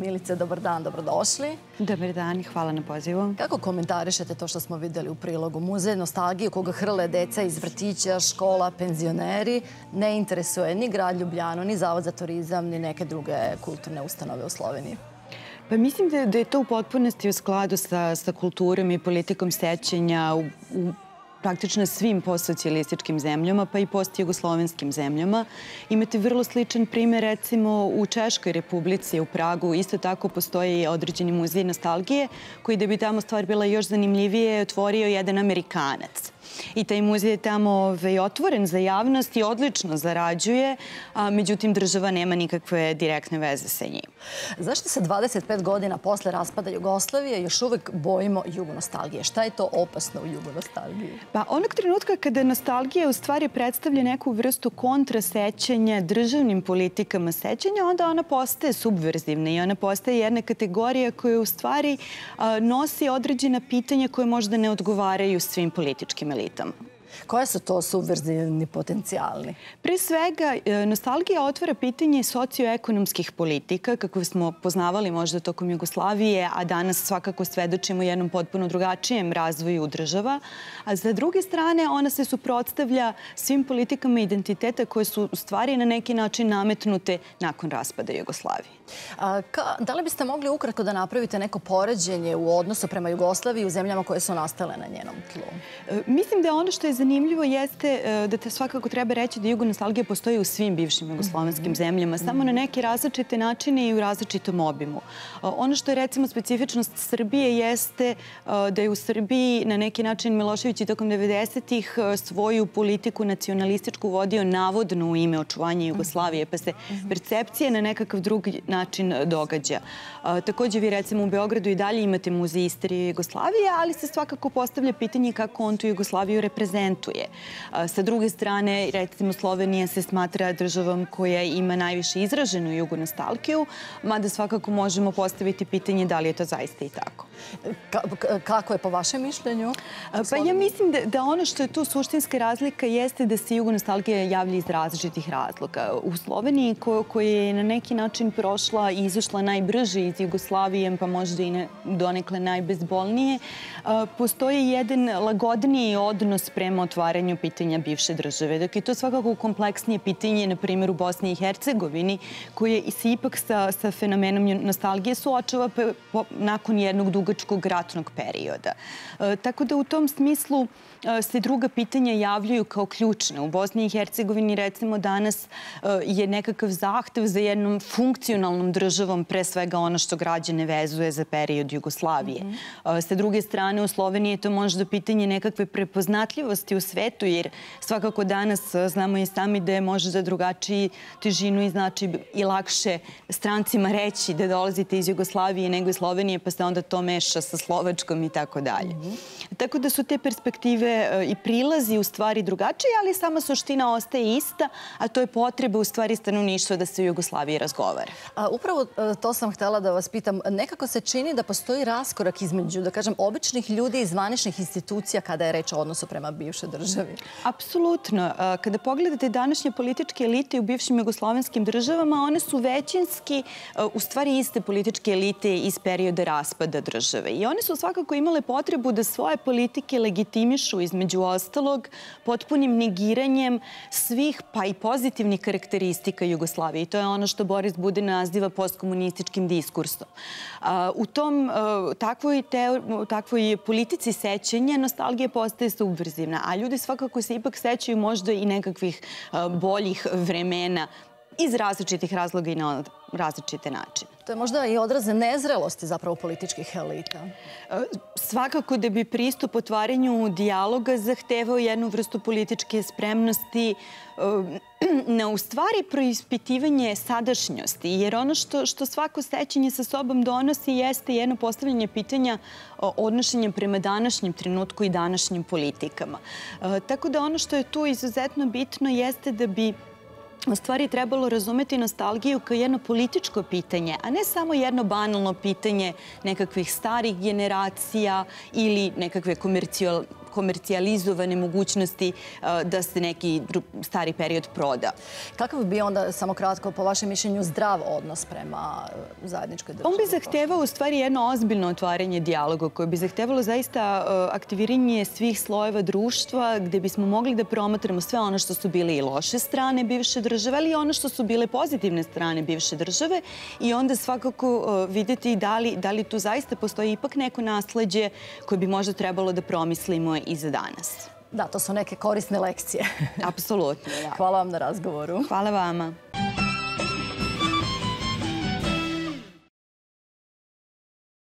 Milice, dobar dan, dobrodošli. Dobar dan i hvala na pozivu. Kako komentarišete to što smo videli u prilogu? Muzej nostalgije u koga hrle deca iz vrtića, škola, penzioneri, ne interesuje ni grad Ljubljanu, ni Zavod za turizam, ni neke druge kulturne ustanove u Sloveniji. Pa mislim da je to u potpunosti u skladu sa kulturom i politikom sećanja u praktično svim postsocijalističkim zemljama, pa i postjugoslovenskim zemljama. Imate vrlo sličan primjer, recimo, u Češkoj republici, u Pragu. Isto tako postoji određeni muzej nostalgije, koji, da bi tamo stvar bila još zanimljivije, otvorio jedan Amerikanac. I taj muzej je tamo otvoren za javnost i odlično zarađuje, međutim država nema nikakve direktne veze sa njim. Zašto se 25 godina posle raspada Jugoslavije još uvek bojimo jugonostalgije? Šta je to opasno u jugonostalgiji? Pa onog trenutka kada nostalgija u stvari predstavlja neku vrstu kontrasećanja državnim politikama sećanja, onda ona postaje subverzivna i ona postaje jedna kategorija koja u stvari nosi određena pitanja koje možda ne odgovaraju svim političkim elitama. Koje su to subverzivni potencijali? Pre svega, nostalgija otvara pitanje socioekonomskih politika, kako smo poznavali možda tokom Jugoslavije, a danas svakako svedočimo jednom potpuno drugačijem razvoju država. A za druge strane, ona se suprotstavlja svim politikama identiteta koje su u stvari na neki način nametnute nakon raspada Jugoslavije. Da li biste mogli ukratko da napravite neko poređenje u odnosu prema Jugoslaviji u zemljama koje su nastale na njenom tlu? Mislim da ono što je zanimljivo jeste da svakako treba reći da jugonostalgija postoji u svim bivšim jugoslovenskim zemljama, samo na neke različite načine i u različitom obimu. Ono što je recimo specifičnost Srbije jeste da je u Srbiji na neki način Milošević i tokom 90-ih svoju politiku nacionalističku vodio navodno u ime očuvanja Jugoslavije, pa se percepcija na nekakav drugi način događa. Također vi recimo u Beogradu i dalje imate muzej istorije Jugoslavije, ali se svakako postavlja pitanje kako on tu Jugoslaviju reprezentuje. Sa druge strane, recimo Slovenija se smatra državom koja ima najviše izraženu jugonostalgiju, mada svakako možemo postaviti pitanje da li je to zaista i tako. Kako je po vašem mišljenju? Pa ja mislim da ono što je tu suštinska razlika jeste da se jugonostalgija javlja iz različitih razloga. U Sloveniji koja je na neki način prošla i izašla najbrže iz Jugoslavije, pa možda i donekle najbezbolnije, postoji jedan lagodniji odnos prema otvaranju pitanja bivše države. Dok je to svakako kompleksnije pitanje, na primjer u Bosni i Hercegovini, koje se ipak sa fenomenom nostalgije suočava nakon jednog dugačkog ratnog perioda. Tako da u tom smislu se druga pitanja javljaju kao ključne. U Bosni i Hercegovini recimo danas je nekakav zahtev za jednom funkcionalnom državom, pre svega ono što građane vezuje za period Jugoslavije. Sa druge strane, u Sloveniji je to možda pitanje nekakve prepoznatljivosti u svetu, jer svakako danas znamo i sami da je možda drugačiji težinu i znači i lakše strancima reći da dolazite iz Jugoslavije nego iz Slovenije, pa se onda to meša sa Slovačkom i tako dalje. Tako da su te perspektive i prilazi u stvari drugačije, ali sama suština ostaje ista, a to je potreba u stvari stanovništva da se u Jugoslaviji razgovara. Upravo to sam htjela da vas pitam. Nekako se čini da postoji raskorak između, da kažem, običnih ljudi i zvaničnih institucija kada je reč o odnosu prema bivšoj državi. Apsolutno. Kada pogledate današnje političke elite u bivšim jugoslovenskim državama, one su većinski u stvari iste političke elite iz perioda raspada države. I one su svakako imale potrebu da svoje politike legitimišu između ostalog potpunim negiranjem svih pa i pozitivnih karakteristika Jugoslavije. I to je ono što Boris Budin naziva postkomunističkim diskursom. U takvoj politici sećanja nostalgija postaje subverzivna, a ljudi svakako se ipak sećaju možda i nekakvih boljih vremena iz različitih razloga i na različite načine. To je možda i odraze nezrelosti zapravo političkih elita. Svakako da bi pristup otvaranju dijaloga zahtevao jednu vrstu političke spremnosti na u stvari proispitivanje sadašnjosti, jer ono što svako sećanje sa sobom donosi jeste jedno postavljanje pitanja odnošenja prema današnjem trenutku i današnjim politikama. Tako da ono što je tu izuzetno bitno jeste da bi u stvari trebalo razumeti nostalgiju kao jedno političko pitanje, a ne samo jedno banalno pitanje nekakvih starih generacija ili nekakve komercijalizovane mogućnosti da se neki stari period proda. Kakav bi bio onda, samo kratko, po vašem mišljenju, zdrav odnos prema zajedničkoj državi? On bi zahtevao u stvari jedno ozbiljno otvaranje dijaloga koje bi zahtevalo zaista aktiviranje svih slojeva društva gde bismo mogli da promatramo sve ono što su bile i loše strane bivše države, ali i ono što su bile pozitivne strane bivše države i onda svakako vidjeti da li tu zaista postoji ipak neko nasleđe koje bi možda trebalo da promislimo i za danas. Da, to su neke korisne lekcije. Apsolutno, da. Hvala vam na razgovoru. Hvala vama.